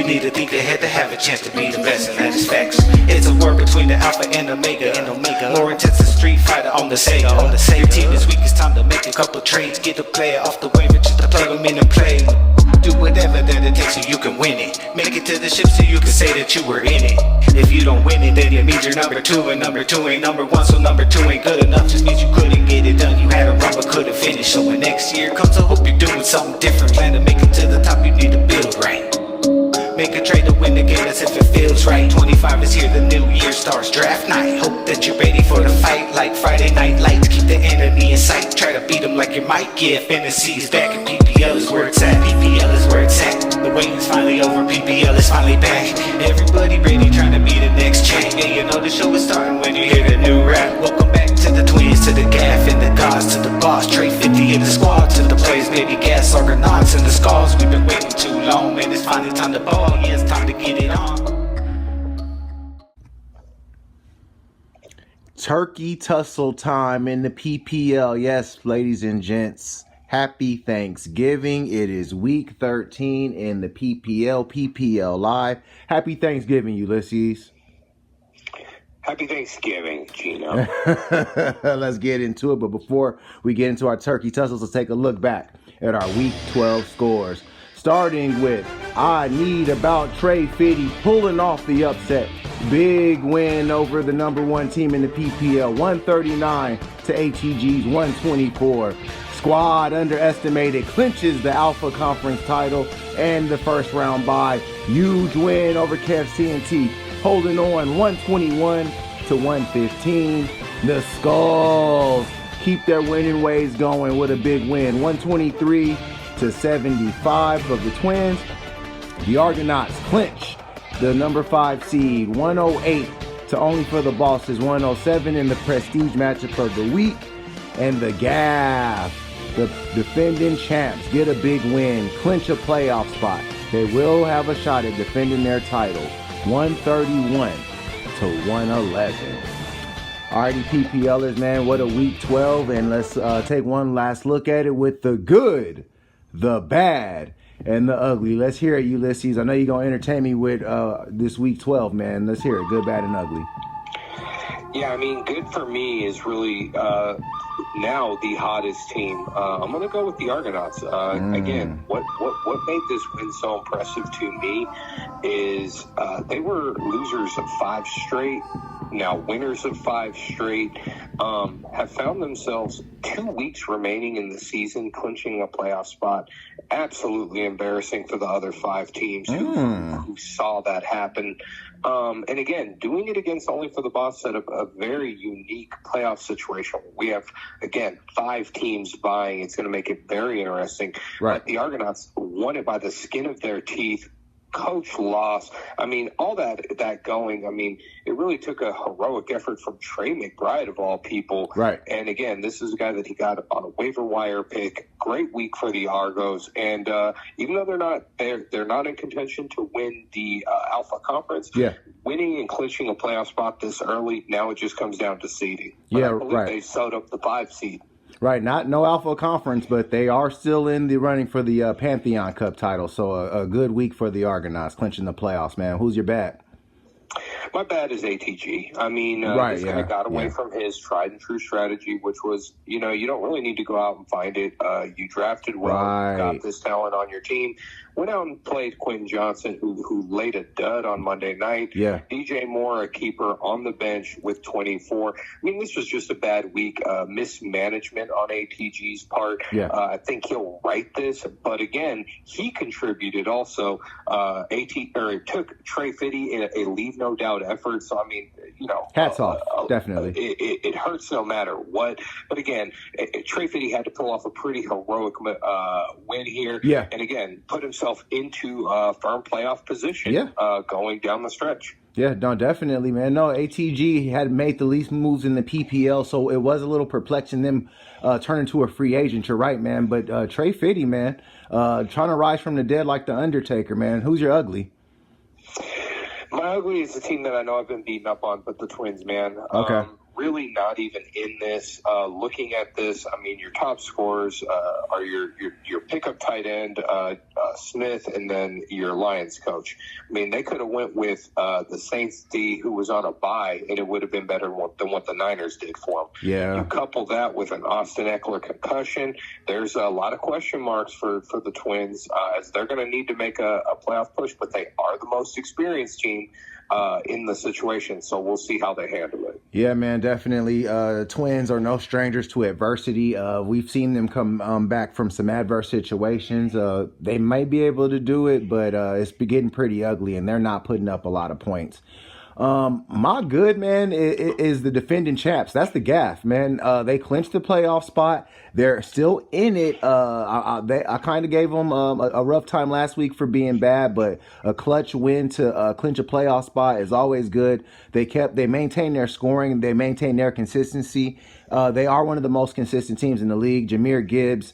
need to think ahead to have a chance to be the best, and that is facts. It's a war between the alpha and omega. More intense than Street Fighter on the Sega. Your team is weak, it's time to make a couple trades. Get a player off the waiver just to plug them in and play. Do whatever that it takes so you can win it. Make it to the ship so you can say that you were in it. If you don't win it, then it means you're number two, and number two ain't number one, so number two ain't good enough. Just means you couldn't get it done. You had a run but couldn't finish. So when next year comes, I hope you're doing something different. Plan to make it to the top, you need to build right. Make a trade to win the game as if it feels right. 25 is here, the new year starts, draft night. Hope that you're ready for the fight like Friday night lights. Keep the enemy in sight, try to beat them like you might. Yeah, fantasy's back and PPL is where it's at. PPL is where it's at. The wait is finally over, PPL is finally back. Everybody ready, trying to be the next champ. Yeah, you know the show is starting when you hear the new rap. Welcome back to the twins, to the gaff and the gods, to the boss. Trey 50 in the squad, to the plays, baby gas, Argonauts and the skulls. We've been waiting too long, man, it's finally time to ball. Yeah, it's time to get it on. Turkey tussle time in the PPL. Yes, ladies and gents, happy Thanksgiving. It is week 13 in the PPL Live. Happy Thanksgiving, Ulysses. Happy Thanksgiving, Gino. Let's get into it. But before we get into our turkey tussles, let's take a look back at our week 12 scores. Starting with, I Need About Trey Fitty pulling off the upset. Big win over the number one team in the PPL, 139 to ATG's 124. Squad underestimated clinches the Alpha Conference title and the first round bye. Huge win over KFC&T, holding on 121 to 115. The Skulls keep their winning ways going with a big win, 123 to 75 of the Twins. The Argonauts clinch the number 5 seed, 108 to only for the Bosses, 107 in the prestige matchup of the week. And the Gaff, the defending champs, get a big win, clinch a playoff spot. They will have a shot at defending their title, 131 to 111. Alrighty, PPLers, man, what a week 12. And let's take one last look at it with the good, the bad, and the ugly. Let's hear it, Ulysses. I know you're going to entertain me with this week 12, man. Let's hear it, good, bad, and ugly. Yeah, I mean, good for me is really now the hottest team. I'm going to go with the Argonauts. Again, what made this win so impressive to me is they were losers of 5 straight, now winners of 5 straight, have found themselves 2 weeks remaining in the season, clinching a playoff spot. Absolutely embarrassing for the other 5 teams who saw that happen. And again, doing it against Only for the Boss set up a very unique playoff situation. We have, again, 5 teams vying. It's going to make it very interesting. Right. But the Argonauts won it by the skin of their teeth. Coach lost. I mean, all that going. I mean, it really took a heroic effort from Trey McBride of all people. Right. And again, this is a guy that he got on a waiver wire pick. Great week for the Argos. And even though they're not in contention to win the Alpha Conference, winning and clinching a playoff spot this early, now it just comes down to seeding. But I believe they sewed up the 5 seed. Right, no Alpha Conference, but they are still in the running for the Pantheon Cup title. So a good week for the Argonauts, clinching the playoffs, man. Who's your bad? My bad is ATG. I mean, this guy got away from his tried and true strategy, which was, you don't really need to go out and find it. You drafted well, got this talent on your team. Went out and played Quentin Johnson, who laid a dud on Monday night. Yeah. DJ Moore, a keeper on the bench with 24. I mean, this was just a bad week. Mismanagement on ATG's part. Yeah. I think he'll right this, but again, he contributed also. It took Trey Fitty in a leave no doubt effort. So I mean, hats off, definitely. It hurts no matter what. But again, Trey Fitty had to pull off a pretty heroic win here. Yeah. And again, put himself into a firm playoff position going down the stretch. Yeah, no, definitely, man. No, ATG had made the least moves in the PPL, so it was a little perplexing them turning to a free agent. You're right, man. But Trey Fitty, man, trying to rise from the dead like The Undertaker, man. Who's your ugly? My ugly is the team that I know I've been beating up on, but the Twins, man. Okay. really not even in this. Looking at this, I mean, your top scorers are your pickup tight end, Smith, and then your Lions coach. I mean, they could have went with the Saints D, who was on a bye, and it would have been better than what the Niners did for him. Yeah. You couple that with an Austin Eckler concussion, there's a lot of question marks for the Twins, as they're going to need to make a playoff push, but they are the most experienced team in the situation, so we'll see how they handle it. Yeah, man, definitely. Twins are no strangers to adversity. We've seen them come back from some adverse situations. They might be able to do it, but it's getting pretty ugly, and they're not putting up a lot of points. My good, man, is the defending champs. That's the Gaff, man. They clinched the playoff spot. They're still in it. I kind of gave them a rough time last week for being bad, but a clutch win to clinch a playoff spot is always good. They maintained their scoring. They maintained their consistency. They are one of the most consistent teams in the league. Jahmyr Gibbs,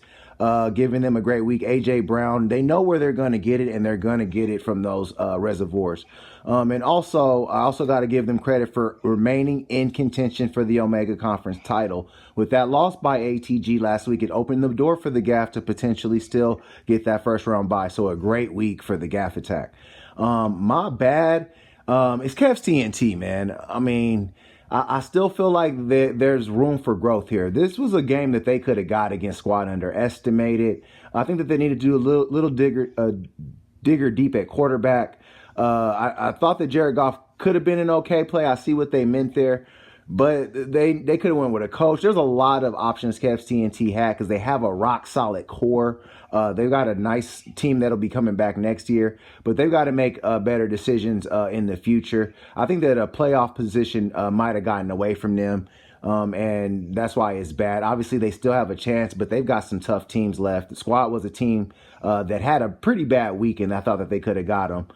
giving them a great week. A.J. Brown, they know where they're going to get it, and they're going to get it from those reservoirs. And also, I also got to give them credit for remaining in contention for the Omega Conference title. With that loss by ATG last week, it opened the door for the Gaff to potentially still get that first round bye. So a great week for the Gaff attack. My bad. It's Kev's TNT, man. I mean, I still feel like there's room for growth here. This was a game that they could have got against Squad Underestimated. I think that they need to do a little digger deep at quarterback. I thought that Jared Goff could have been an okay play. I see what they meant there, but they could have went with a coach. There's a lot of options Cavs TNT had because they have a rock solid core. They've got a nice team that'll be coming back next year, but they've got to make better decisions in the future. I think that a playoff position might have gotten away from them. And that's why it's bad. Obviously, they still have a chance, but they've got some tough teams left. The Squad was a team that had a pretty bad week, and I thought that they could have got them.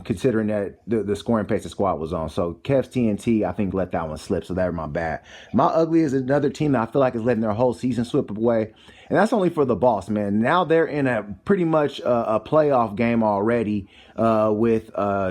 Considering that the scoring pace the Squad was on. So Cavs TNT, I think, let that one slip. So that's my bad. My ugly is another team that I feel like is letting their whole season slip away. And that's only for the boss, man. Now they're in a pretty much a playoff game already with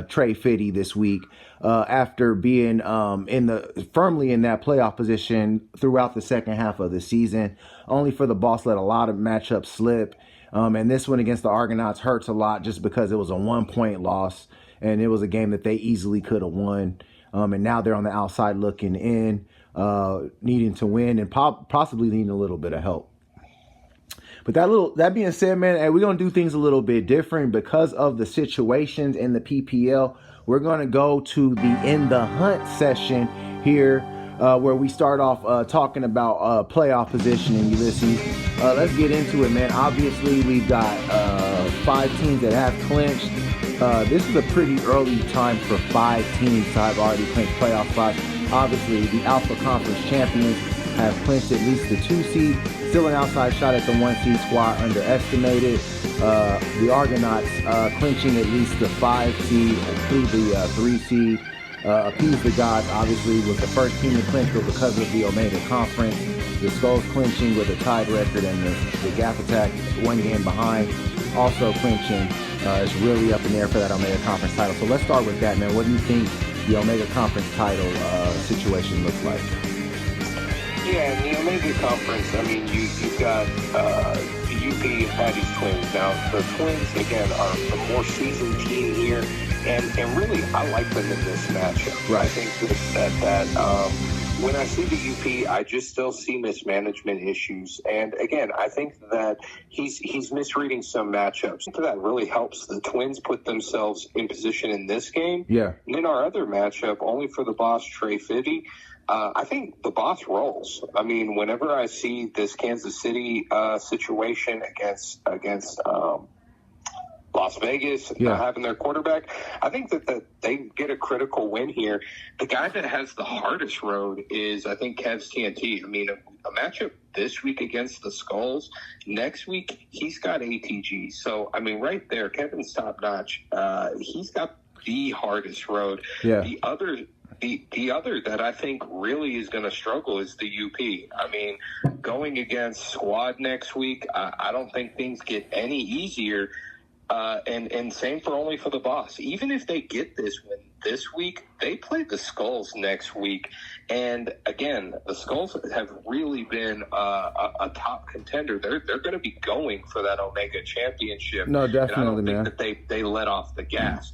Trey Fiddy this week after being firmly in that playoff position throughout the second half of the season. Only for the boss let a lot of matchups slip. And this one against the Argonauts hurts a lot just because it was a 1-point loss and it was a game that they easily could have won. And now they're on the outside looking in, needing to win and possibly needing a little bit of help. But that being said, man, hey, we're going to do things a little bit different because of the situations in the PPL. We're going to go to the In the Hunt session here. Where we start off talking about playoff positioning, Ulysses. Let's get into it, man. Obviously, we've got 5 teams that have clinched. This is a pretty early time for 5 teams to have already clinched playoff spots. Obviously, the Alpha Conference champions have clinched at least the 2 seed. Still an outside shot at the 1 seed. Squad Underestimated. The Argonauts clinching at least the 5 seed through the 3 seed. Appease the Gods, obviously, was the first team to clinch, but because of the Omega Conference, the Skulls clinching with a tied record, and the Gaff Attack 1 game behind, also clinching. It's really up in the air for that Omega Conference title. So let's start with that, man. What do you think the Omega Conference title situation looks like? Yeah, in the Omega Conference, I mean, you've got the UP and Patty's Twins. Now, the Twins, again, are a more seasoned team here. And really, I like them in this matchup. Right. I think that when I see the UP, I just still see mismanagement issues. And again, I think that he's misreading some matchups. I think that really helps the Twins put themselves in position in this game. Yeah. And in our other matchup, only for the boss, Trey Fiddy, I think the boss rolls. I mean, whenever I see this Kansas City situation against Las Vegas, having their quarterback, I think that they get a critical win here. The guy that has the hardest road is, I think, Cavs TNT. I mean, a matchup this week against the Skulls. Next week, he's got ATG. So, I mean, right there, Kevin's top notch. He's got the hardest road. Yeah. The other that I think really is going to struggle is the UP. I mean, going against Squad next week, I don't think things get any easier. And same for Only for the Boss. Even if they get this win this week, they play the Skulls next week. And again, the Skulls have really been a top contender. They're going to be going for that Omega Championship. No, definitely, and I don't man. think that they let off the gas.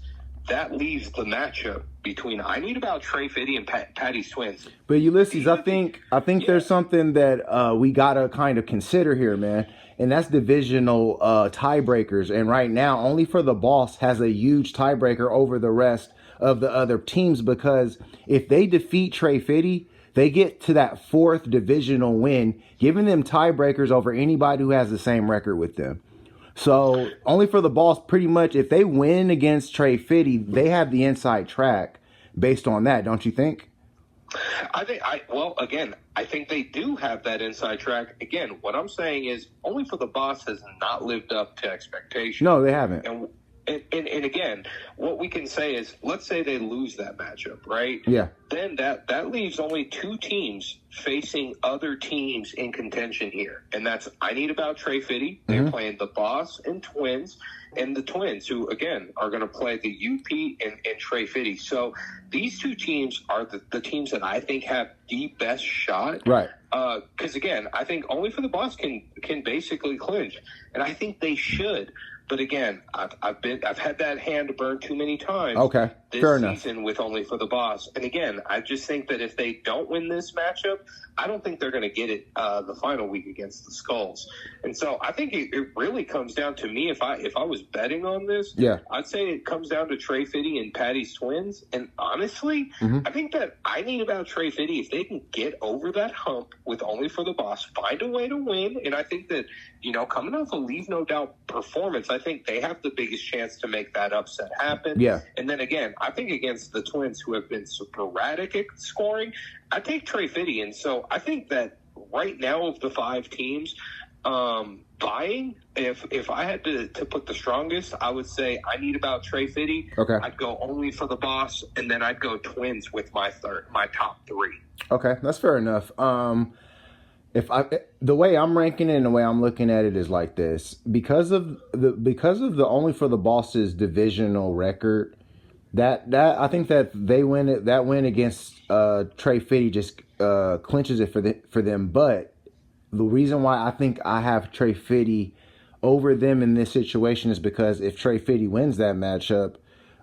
That leaves the matchup between I Need About Trey Fitty and Patty's Twins. But Ulysses, I think there's something that we gotta kind of consider here, man, and that's divisional tiebreakers. And right now, Only for the Boss has a huge tiebreaker over the rest of the other teams, because if they defeat Trey Fitty, they get to that 4th divisional win, giving them tiebreakers over anybody who has the same record with them. So Only for the Boss, pretty much, if they win against Trey Fitty, they have the inside track based on that, don't you think? I think they do have that inside track. Again, what I'm saying is Only for the Boss has not lived up to expectations. No, they haven't. And again, what we can say is, let's say they lose that matchup, right? Yeah. Then that leaves only 2 teams facing other teams in contention here. And that's I Need About Trey Fitty. They're playing the Boss and Twins, and the Twins, who, again, are going to play the UP and Trey Fitty. So these 2 teams are the teams that I think have the best shot. Right. Because, again, I think Only for the Boss can basically clinch. And I think they should. But again, I've had that hand burned too many times. Okay, this fair enough. season with Only for the Boss. And again, I just think that if they don't win this matchup, I don't think they're going to get it the final week against the Skulls. And so I think it really comes down to me. If I was betting on this, yeah, I'd say it comes down to Trey Fitty and Patty's Twins. And honestly, I think that I Need About Trey Fitty, if they can get over that hump with Only for the Boss, find a way to win. And I think that, coming off a Leave No Doubt performance, I think they have the biggest chance to make that upset happen. Yeah. And then again, I think against the Twins, who have been sporadic at scoring, I take Trey Fitty. And so I think that right now of the 5 teams, buying, if I had to put the strongest, I would say I Need About Trey Fitty. Okay. I'd go Only for the Boss, and then I'd go Twins with my top 3. Okay, that's fair enough. The way I'm ranking it and the way I'm looking at it is like this: because of the Only for the Boss's divisional record, that I think that that win against Trey Fitty just clinches it for them. But the reason why I think I have Trey Fitty over them in this situation is because if Trey Fitty wins that matchup,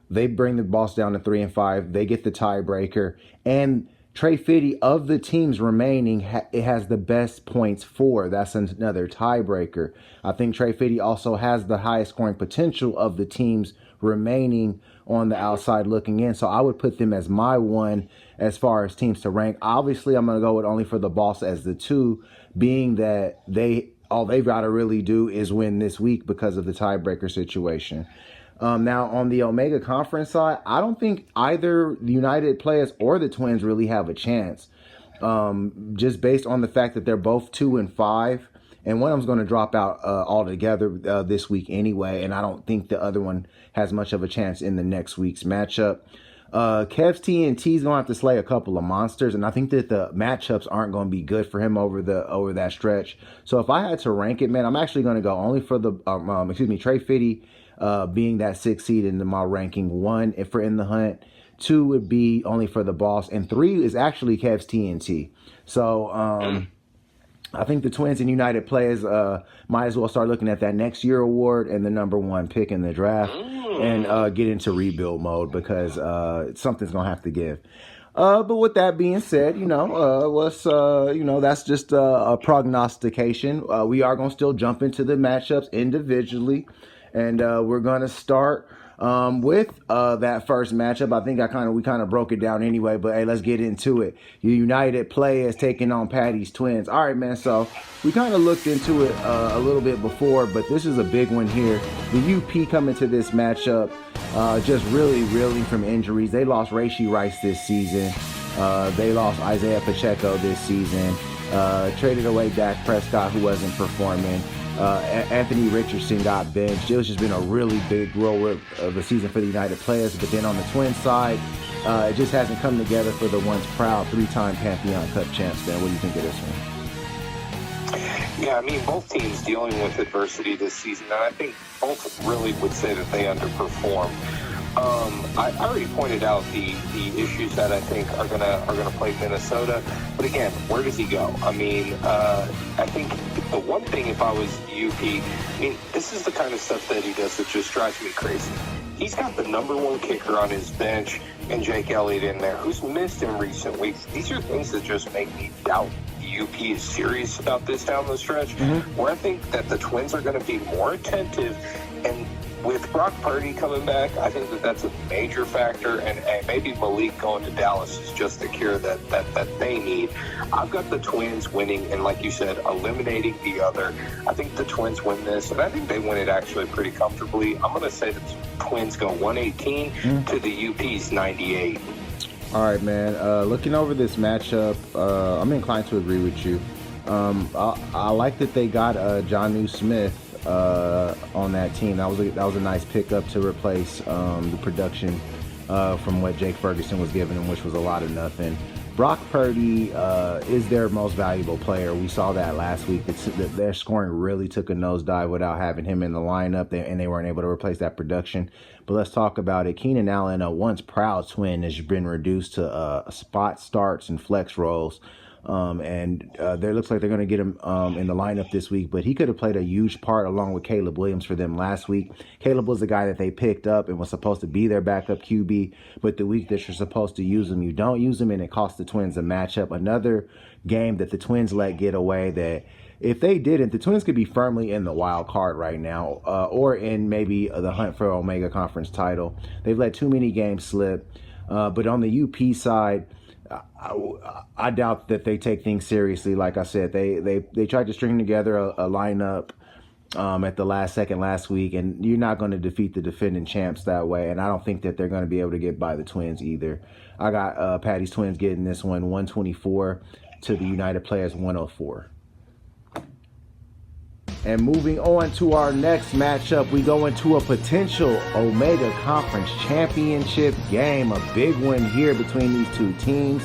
they bring the Boss down to 3-5. They get the tiebreaker, and Trey Fitty, of the teams remaining, it has the best points for. That's another tiebreaker. I think Trey Fitty also has the highest scoring potential of the teams remaining on the outside looking in. So I would put them as my 1 as far as teams to rank. Obviously, I'm going to go with Only for the Boss as the 2, being that all they've got to really do is win this week because of the tiebreaker situation. Now, on the Omega Conference side, I don't think either the United Players or the Twins really have a chance, just based on the fact that they're both 2-5, and one of them's going to drop out altogether this week anyway, and I don't think the other one has much of a chance in the next week's matchup. Kev's TNT is going to have to slay a couple of monsters, and I think that the matchups aren't going to be good for him over that stretch. So if I had to rank it, man, I'm actually going to go Only for the Trey Fitty, being that 6th seed in my ranking. 1 if we're in the hunt, 2 would be Only for the Boss, and 3 is actually Kev's TNT. So I think the Twins and United Players might as well start looking at that next year award and the number 1 pick in the draft and get into rebuild mode, because something's gonna have to give. But with that being said, that's just a prognostication. We are gonna still jump into the matchups individually. And we're gonna start with that first matchup. I think we kind of broke it down anyway, but hey, let's get into it. The United Players taking on Patty's Twins. All right, man. So we kind of looked into it a little bit before, but this is a big one here. The UP coming to this matchup just really reeling from injuries. They lost Rashee Rice this season. They lost Isaiah Pacheco this season. Traded away Dak Prescott, who wasn't performing. Anthony Richardson got benched. It's just been a really big role of the season for the United Players. But then on the Twins side, it just hasn't come together for the once proud 3-time Pantheon Cup champs, man. What do you think of this one? Yeah, I mean, both teams dealing with adversity this season, and I think both really would say that they underperform. I already pointed out the issues that I think are gonna plague Minnesota, but again, where does he go? I mean, I think the one thing, if I was UP, I mean, this is the kind of stuff that he does that just drives me crazy. He's got the #1 kicker on his bench and Jake Elliott in there, who's missed in recent weeks. These are things that just make me doubt UP is serious about this down the stretch, where I think that the Twins are going to be more attentive. And with Brock Purdy coming back, I think that that's a major factor, and maybe Malik going to Dallas is just the cure that they need. I've got the Twins winning, and like you said, eliminating the other. I think the Twins win this, and I think they win it actually pretty comfortably. I'm going to say the Twins go 118 to the UP's 98. All right, man. Looking over this matchup, I'm inclined to agree with you. I like that they got Jonnu Smith on that team. That was a nice pickup to replace the production from what Jake Ferguson was giving them, which was a lot of nothing. Brock Purdy is their most valuable player. We saw that last week. Their scoring really took a nosedive without having him in the lineup, and they weren't able to replace that production. But let's talk about it. Keenan Allen, a once proud Twin, has been reduced to spot starts and flex roles. There looks like they're going to get him in the lineup this week, but he could have played a huge part along with Caleb Williams for them last week. Caleb was the guy that they picked up and was supposed to be their backup QB, but the week that you're supposed to use him, you don't use him, and it cost the Twins a matchup. Another game that the Twins let get away that if they didn't, the Twins could be firmly in the wild card right now, or in maybe the hunt for Omega Conference title. They've let too many games slip, but on the UP side, I doubt that they take things seriously. Like I said, they tried to string together a lineup at the last second last week, and you're not going to defeat the defending champs that way. And I don't think that they're going to be able to get by the Twins either. I got Patty's Twins getting this one 124 to the United Players 104. And moving on to our next matchup, we go into a potential Omega Conference Championship game. A big one here between these two teams.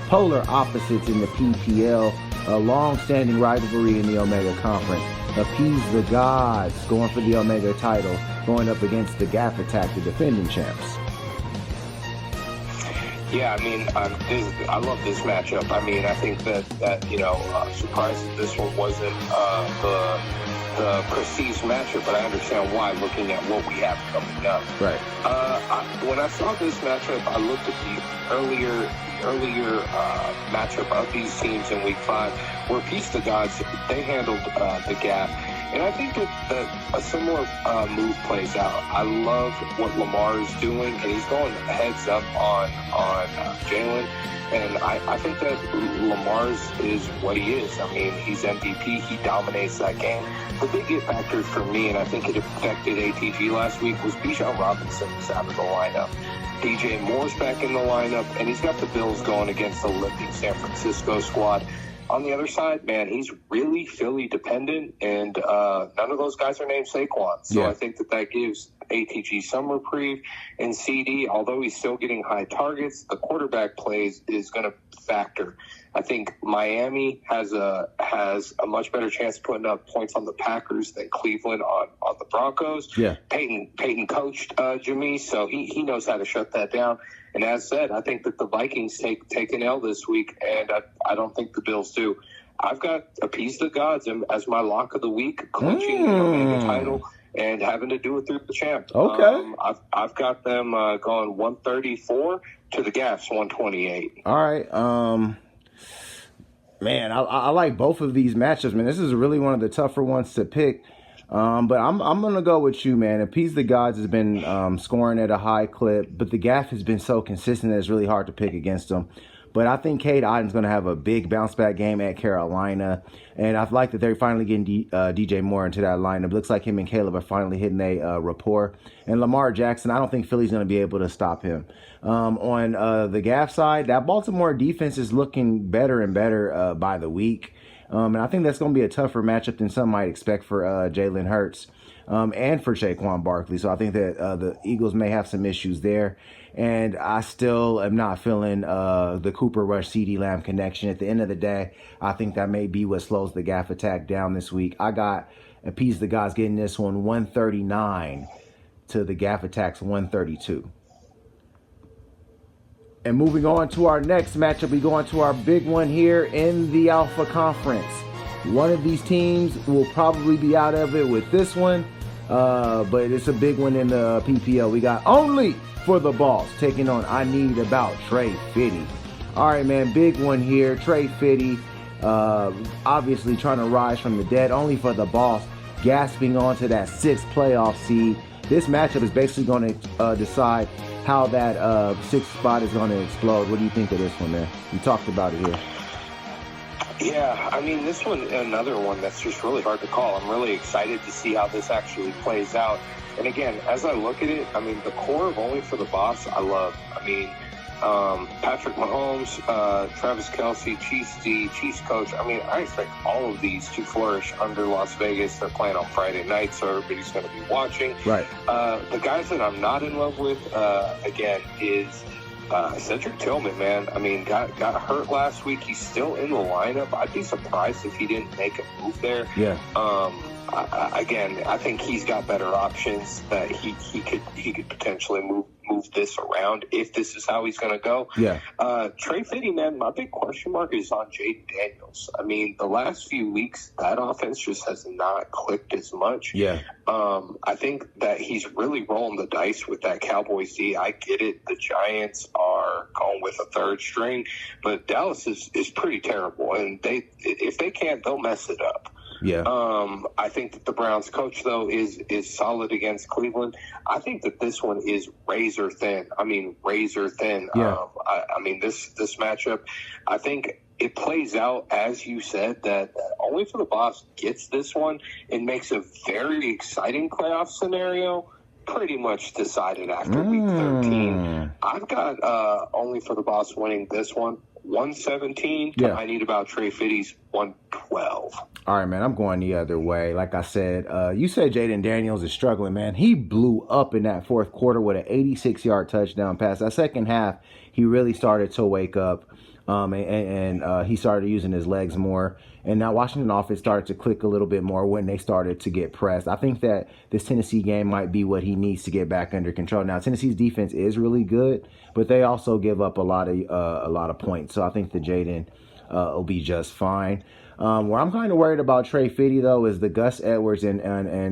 Polar opposites in the PPL. A long-standing rivalry in the Omega Conference. Appease the Gods going for the Omega title, going up against the Gaff Attack, the defending champs. Yeah, I mean, I love this matchup. I mean, I think that surprised that this one wasn't the prestige matchup, but I understand why, looking at what we have coming up. Right. When I saw this matchup, I looked at the earlier matchup of these teams in Week 5, where Peace the Gods, they handled the gap. And I think that a similar move plays out. I love what Lamar is doing, and he's going heads up on Jalen. And I think that Lamar's is what he is. I mean, he's MVP. He dominates that game. The big it factor for me, and I think it affected ATG last week, was Bijan Robinson is out of the lineup. DJ Moore's back in the lineup, and he's got the Bills going against the limping San Francisco squad. On the other side, man, he's really Philly dependent, and none of those guys are named Saquon. So I think that gives ATG some reprieve. And CD, although he's still getting high targets, the quarterback plays is going to factor. I think Miami has a much better chance of putting up points on the Packers than Cleveland on the Broncos. Yeah. Peyton coached Jameis, so he knows how to shut that down. And as said, I think that the Vikings take an L this week, and I don't think the Bills do. I've got Appease the Gods as my lock of the week, clinching the Omega title and having to do it through the champ. Okay. I've got them going 134 to the Gaffs 128. All right. Man, I like both of these matchups, man. This is really one of the tougher ones to pick. But I'm gonna go with you, man. Appease the Gods has been scoring at a high clip, but the Gaff has been so consistent that it's really hard to pick against them. But I think Cade Otton's going to have a big bounce-back game at Carolina. And I like that they're finally getting DJ Moore into that lineup. Looks like him and Caleb are finally hitting a rapport. And Lamar Jackson, I don't think Philly's going to be able to stop him. On the Gaff side, that Baltimore defense is looking better and better by the week. And I think that's going to be a tougher matchup than some might expect for Jalen Hurts. and for Saquon Barkley. So I think that the Eagles may have some issues there. And I still am not feeling the Cooper Rush CeeDee Lamb connection. At the end of the day, I think that may be what slows the Gaff attack down this week. I got a piece of the guys getting this one 139 to the Gaff attack's 132. And moving on to our next matchup, we go on to our big one here in the Alpha Conference. One of these teams will probably be out of it with this one, but it's a big one in the PPO. We got Only for the Boss taking on I Need About Trey Fitty. All right, man, big one here. Trey Fitty, obviously trying to rise from the dead. Only for the Boss, gasping onto that 6th playoff seed. This matchup is basically going to decide how that 6th spot is going to explode. What do you think of this one, man? We talked about it here. Yeah, I mean, this one, another one that's just really hard to call. I'm really excited to see how this actually plays out. And again, as I look at it, I mean, the core of Only for the Boss, I love. I mean, Patrick Mahomes, Travis Kelce, Chiefs coach. I mean, I expect all of these to flourish under Las Vegas. They're playing on Friday night, so everybody's going to be watching. Right. The guys that I'm not in love with, again, is Cedric Tillman, man. I mean, got hurt last week. He's still in the lineup. I'd be surprised if he didn't make a move there. Yeah. I think he's got better options that he could potentially move this around if this is how he's going to go. Yeah. Trey Fitty, man, my big question mark is on Jaden Daniels. I mean, the last few weeks, that offense just has not clicked as much. Yeah. I think that he's really rolling the dice with that Cowboys D. I get it. The Giants are going with a 3rd string, but Dallas is pretty terrible. And if they can't, they'll mess it up. Yeah. I think that the Browns coach, though, is solid against Cleveland. I think that this one is razor thin. I mean, razor thin. Yeah. I mean, this matchup, I think it plays out, as you said, that Only for the Boss gets this one and makes a very exciting playoff scenario pretty much decided after week 13. I've got Only for the Boss winning this one 117 to I Need About Trey Fitty's 112. All right, man, I'm going the other way. Like I said, you said Jaden Daniels is struggling, man. He blew up in that 4th quarter with an 86-yard touchdown pass. That second half, he really started to wake up, and he started using his legs more. And now Washington offense started to click a little bit more when they started to get pressed. I think that this Tennessee game might be what he needs to get back under control. Now, Tennessee's defense is really good, but they also give up a lot of points. So I think that Jaden will be just fine. Where I'm kind of worried about Trey Fitty, though, is the Gus Edwards and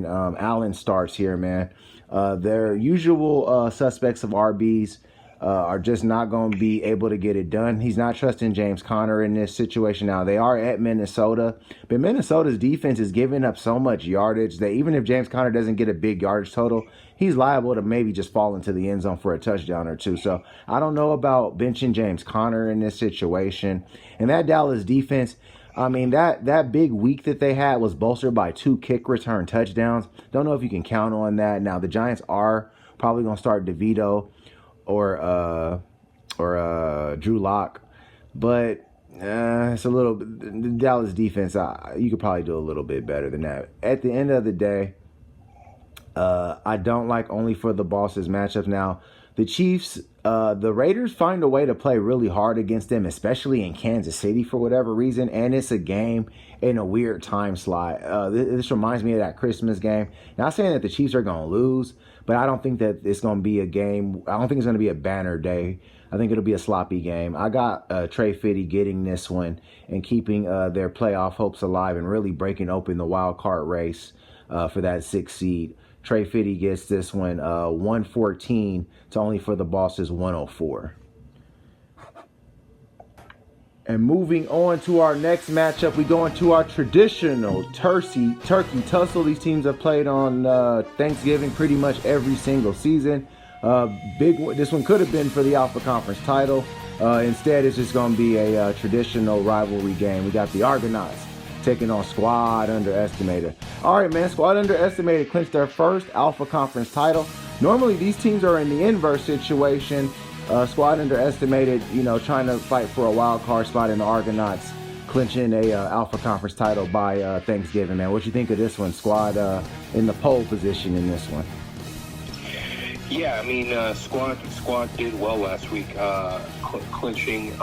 Allen starts here, man. Their usual suspects of RBs are just not going to be able to get it done. He's not trusting James Conner in this situation. Now, they are at Minnesota, but Minnesota's defense is giving up so much yardage that even if James Conner doesn't get a big yardage total, he's liable to maybe just fall into the end zone for a touchdown or two. So I don't know about benching James Conner in this situation. And that Dallas defense, I mean, that big week that they had was bolstered by 2 kick return touchdowns. Don't know if you can count on that. Now, the Giants are probably going to start DeVito or Drew Lock, but it's a little. The Dallas defense, you could probably do a little bit better than that. At the end of the day, I don't like Only for the Boss's matchups. Now, the Chiefs, the Raiders find a way to play really hard against them, especially in Kansas City for whatever reason, and it's a game in a weird time slot. This reminds me of that Christmas game. Not saying that the Chiefs are going to lose, but I don't think that it's going to be a game. I don't think it's going to be a banner day. I think it'll be a sloppy game. I got Trey Fitty getting this one and keeping their playoff hopes alive and really breaking open the wild card race for that 6th seed. Trey Fitty gets this one 114 to Only for the Boss's 104. And moving on to our next matchup, we go into our traditional turkey tussle. These teams have played on Thanksgiving pretty much every single season. This one could have been for the Alpha Conference title. Instead, it's just going to be a traditional rivalry game. We got the Argonauts taking on Squad Underestimated. All right, man, Squad Underestimated clinched their first Alpha Conference title. Normally, these teams are in the inverse situation. Squad Underestimated, trying to fight for a wild card spot, in the Argonauts clinching a Alpha Conference title by Thanksgiving, man. What you think of this one? Squad in the pole position in this one. Yeah, I mean, Squad did well last week, clinching.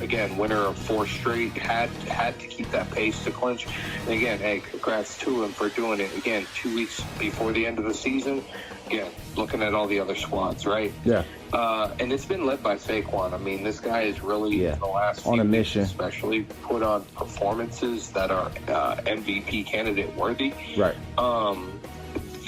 Again, winner of 4 straight, had to keep that pace to clinch. And again, hey, congrats to him for doing it. Again, 2 weeks before the end of the season. Again, looking at all the other squads, right? Yeah. And it's been led by Saquon. I mean, this guy is really, in the last few on a weeks mission, especially put on performances that are MVP candidate worthy. Right.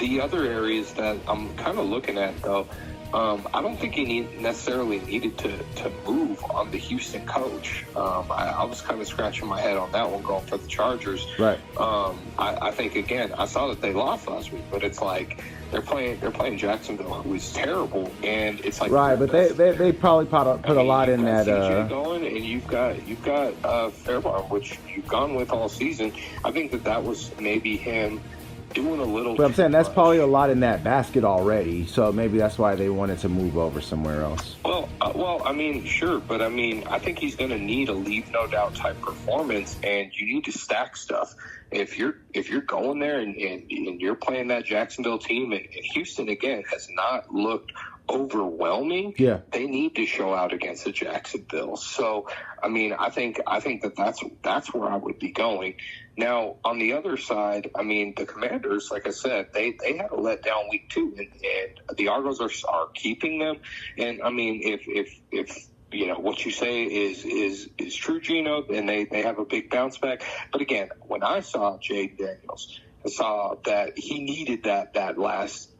The other areas that I'm kind of looking at, though, I don't think he necessarily needed to move on the Houston coach. I was kind of scratching my head on that one, going for the Chargers. Right. I think, again, I saw that they lost last week, but it's like they're playing Jacksonville, who is terrible, and it's like right. But they probably put a lot in that. CJ going, and you've got Fairbairn, which you've gone with all season. I think that was maybe him doing a little. But I'm saying that's probably a lot in that basket already, so maybe that's why they wanted to move over somewhere else. Well, I mean, sure, but I mean, I think he's going to need a leave no doubt type performance, and you need to stack stuff. If you're going there and you're playing that Jacksonville team, and Houston again has not looked overwhelming. Yeah, they need to show out against the Jacksonville. So, I mean, I think that's where I would be going. Now, on the other side, I mean, the Commanders, like I said, they had a letdown week 2, and the Argos are keeping them. And I mean, if you know what you say is true, Gino, and they have a big bounce back. But again, when I saw Jayden Daniels, I saw that he needed that last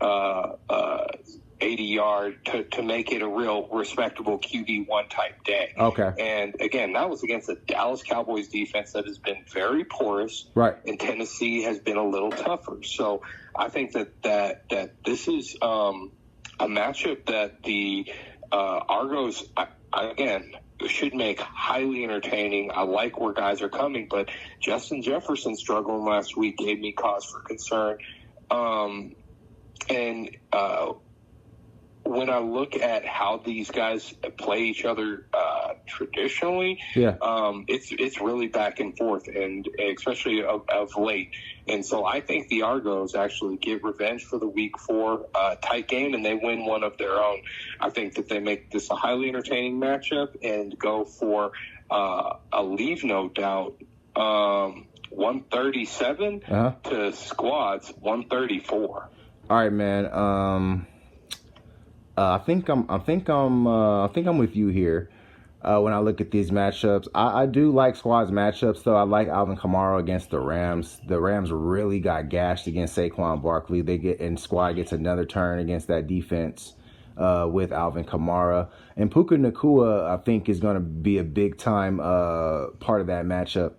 80-yard to make it a real respectable QB1 type day. Okay. And again, that was against the Dallas Cowboys defense that has been very porous. Right. And Tennessee has been a little tougher. So I think that this is a matchup that the Argos, again, should make highly entertaining. I like where guys are coming, but Justin Jefferson struggling last week gave me cause for concern. When I look at how these guys play each other traditionally, it's really back and forth, and especially of late. And so I think the Argos actually get revenge for the Week 4 tight game, and they win one of their own. I think that they make this a highly entertaining matchup and go for a leave no doubt 137 to Squad's 134. All right, man. I think I'm with you here. When I look at these matchups, I do like Squad's matchups, though. I like Alvin Kamara against the Rams. The Rams really got gashed against Saquon Barkley. And Squad gets another turn against that defense with Alvin Kamara. And Puka Nacua, I think, is going to be a big time part of that matchup.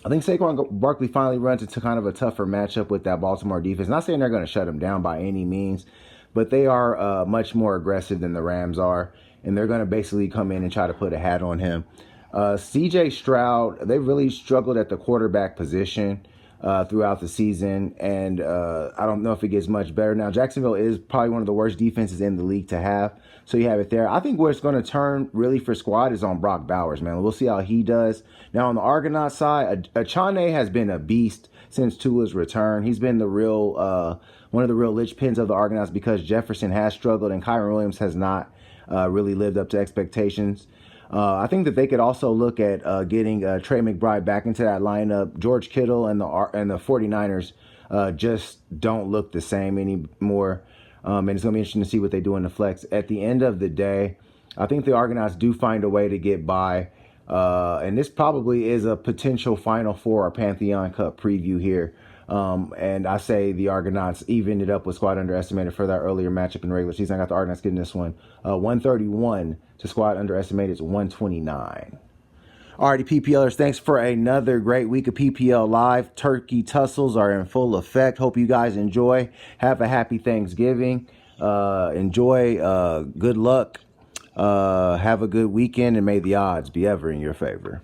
I think Saquon Barkley finally runs into kind of a tougher matchup with that Baltimore defense. Not saying they're going to shut him down by any means, but they are much more aggressive than the Rams are, and they're going to basically come in and try to put a hat on him. C.J. Stroud, they really struggled at the quarterback position throughout the season, and I don't know if it gets much better. Now, Jacksonville is probably one of the worst defenses in the league to have, so you have it there. I think where it's going to turn really for Squad is on Brock Bowers, man. We'll see how he does. Now, on the Argonaut side, Achane has been a beast since Tua's return. He's been the real one of the real linchpins of the Argonauts because Jefferson has struggled and Kyren Williams has not really lived up to expectations. I think that they could also look at getting Trey McBride back into that lineup. George Kittle and the 49ers just don't look the same anymore. And it's going to be interesting to see what they do in the flex. At the end of the day, I think the Argonauts do find a way to get by. And this probably is a potential Final Four or Pantheon Cup preview here. And I say the Argonauts evened it up with Squad underestimated for that earlier matchup in regular season. I got the Argonauts getting this one 131 to Squad underestimated 129. Alrighty, PPLers, thanks for another great week of PPL Live. Turkey tussles are in full effect. Hope you guys enjoy. Have a happy Thanksgiving. Enjoy. Good luck. Have a good weekend, and may the odds be ever in your favor.